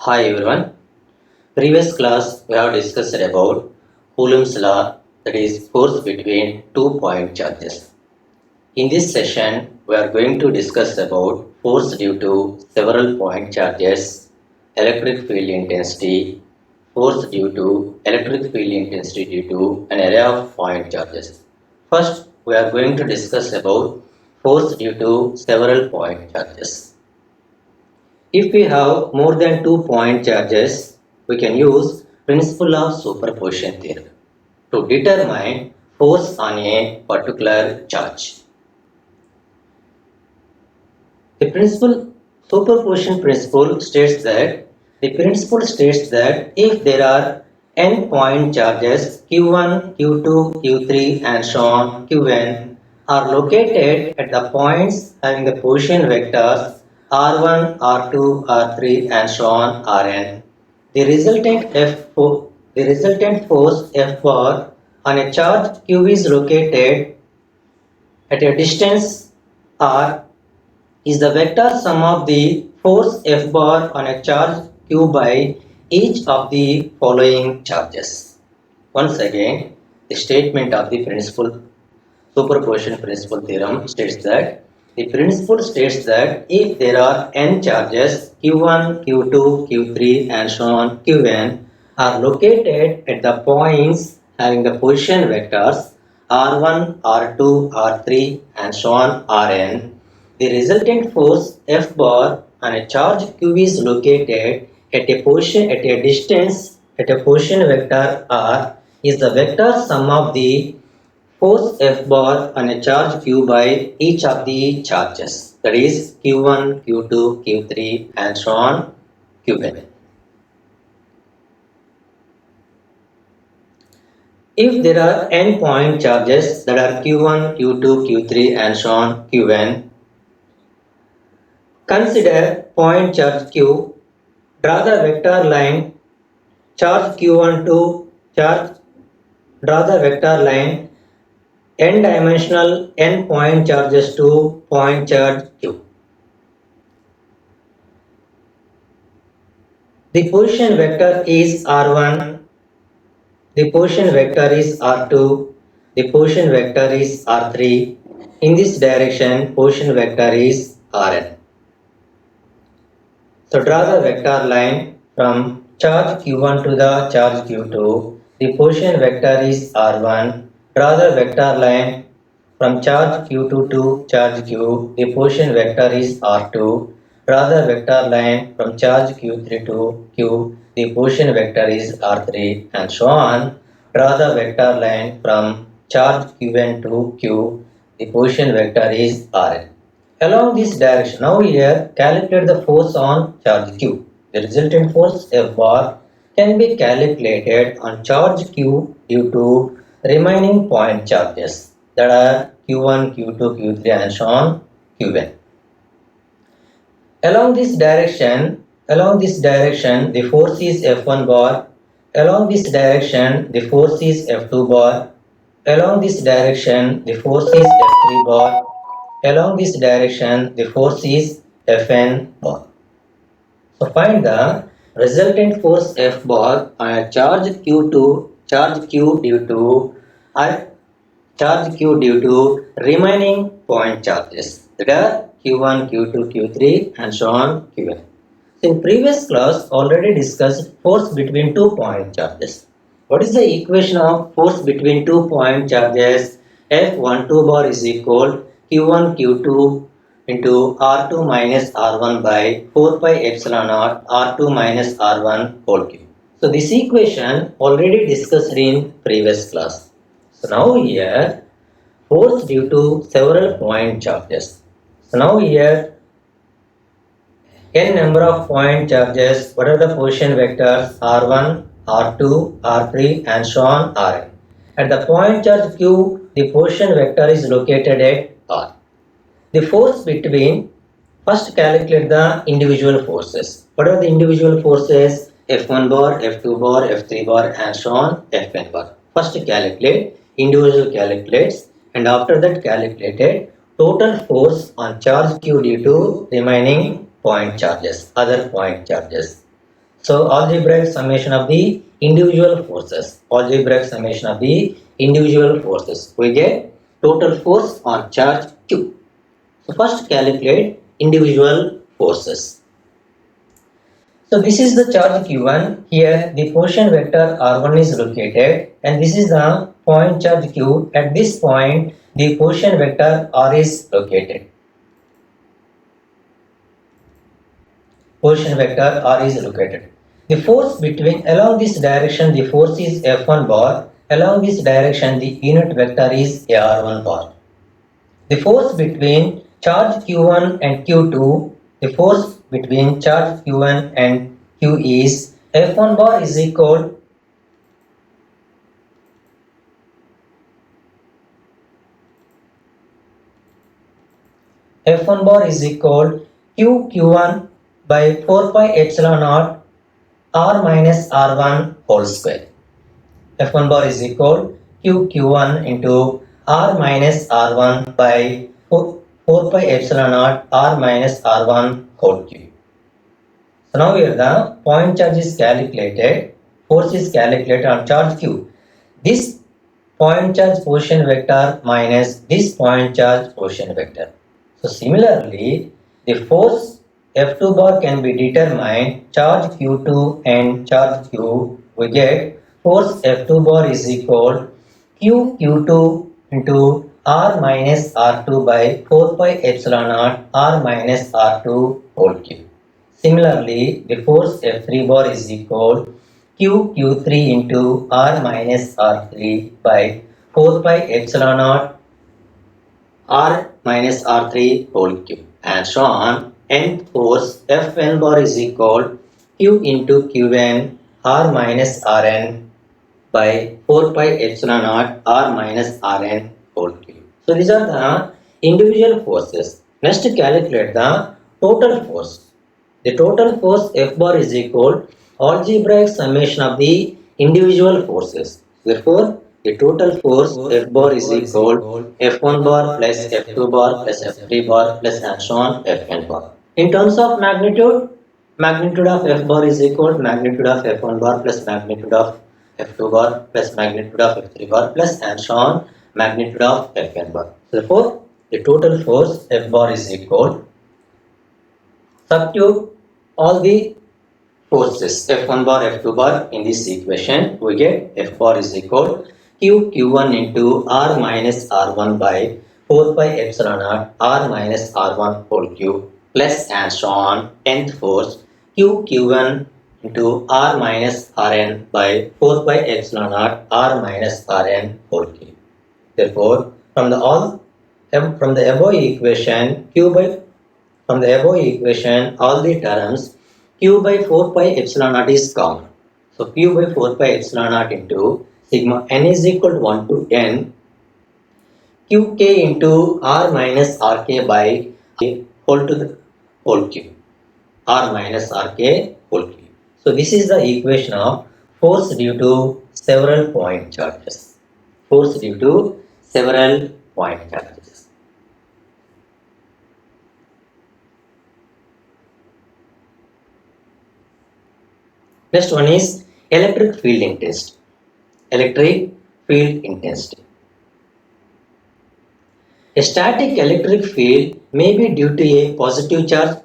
Hi everyone. Previous class we have discussed about Coulomb's law, that is force between 2 point charges. In this session we are going to discuss about force due to several point charges, electric field intensity, force due to electric field intensity due to an array of point charges. First we are going to discuss about force due to several point charges. If we have more than 2 point charges, we can use principle of superposition theorem to determine force on a particular charge. The principle superposition principle states that if there are n point charges q1, q2, q3 and so on qn are located at the points having the position vectors r1, r2, r3 and so on rn, the resultant force F bar on a charge q is located at a distance r is the vector sum of the force F bar on a charge q by each of the following charges. Once again, the statement of the superposition principle theorem states that the principle states that if there are n charges q1, q2, q3 and so on qn are located at the points having the position vectors r1, r2, r3 and so on rn, the resultant force F bar on a charge q is located at a position vector r is the vector sum of the force F bar on a charge q by each of the charges, that is q1, q2, q3 and so on qn. If there are n point charges that are q1, q2, q3 and so on qn, consider point charge q, draw the vector line charge q1 to draw the vector line n-dimensional n point charges to point charge q. The position vector is r1, the position vector is r2, the position vector is r3. In this direction, position vector is rn. So draw the vector line from charge q1 to the charge q2. The position vector is r1. Draw the vector line from charge q2 to charge q. The position vector is r2. Draw the vector line from charge q3 to q. The position vector is r3 and so on. Draw the vector line from charge qn to q. The position vector is rn. Along this direction, now here calculate the force on charge q. The resultant force F bar can be calculated on charge q due to remaining point charges that are q1, q2, q3 and so on qn. Along this direction the force is F1 bar. Along this direction the force is F2 bar. Along this direction the force is F3 bar. Along this direction the force is Fn bar. So find the resultant force F bar on a charge q due to remaining point charges that are q1, q2, q3 and so on qn. In previous class already discussed force between 2 point charges. What is the equation of force between 2 point charges? F12 bar is equal q1 q2 into r2 minus r1 by 4 pi epsilon naught r2 minus r1 whole cube. So this equation already discussed in previous class. So now here force due to several point charges. So now here n number of point charges, what are the position vectors r1, r2, r3 and so on rn. At the point charge q, the position vector is located at r. The force between, first calculate the individual forces. What are the individual forces? F1 bar, F2 bar, F3 bar and so on Fn bar. First calculate, individual calculates and after that calculated total force on charge q due to remaining point charges, other point charges. So algebraic summation of the individual forces. Algebraic summation of the individual forces. We get total force on charge Q. So first calculate individual forces. So this is the charge Q1. Here the position vector R1 is located and this is the point charge Q. At this point the position vector R is located. Position vector R is located. The force between along this direction the force is F1 bar. Along this direction the unit vector is AR1 bar. The force between charge Q1 and Q2, the force between charge Q1 and Q is F1 bar is equal F1 bar is equal Q1 by 4 pi epsilon naught R minus R1 whole square. F1 bar is equal Q1 into R minus R1 by 4 pi epsilon naught R minus R1 whole cube. So now here the point charge is calculated, force is calculated on charge Q. This point charge position vector minus this point charge position vector. So similarly, the force F2 bar can be determined charge Q2 and charge Q. We get force F2 bar is equal Q2 into R minus R2 by 4 pi epsilon naught R minus R2 whole cube. Similarly, the force F3 bar is equal Q3 into R minus R3 by 4 pi epsilon naught R minus R3 whole cube and so on. Nth force Fn bar is equal Q into Qn R minus Rn by 4 pi epsilon naught R minus Rn whole cube. So these are the individual forces. Next calculate the total force. The total force F bar is equal algebraic summation of the individual forces. Therefore, the total force F bar is equal F1 bar plus F2 bar plus F3 bar plus and so on Fn bar. In terms of magnitude, magnitude of F bar is equal magnitude of F1 bar plus magnitude of F2 bar plus magnitude of F3 bar plus and so on magnitude of Fn bar. Therefore, the total force F bar is equal, substitute all the forces F1 bar, F2 bar in this equation. We get F bar is equal Q1 into R minus R1 by 4 pi epsilon naught R minus R1 whole cube plus and so on. Nth force Q1 into R minus Rn by 4 pi epsilon naught R minus Rn whole cube. Therefore, from the above equation all the terms Q by 4 pi epsilon naught is common. So Q by 4 pi epsilon naught into sigma n is equal to 1 to n Qk into R minus Rk by whole to the whole cube. R minus Rk whole cube. So this is the equation of force due to several point charges. Force due to several point charges. Next one is electric field intensity. Electric field intensity. A static electric field may be due to a positive charge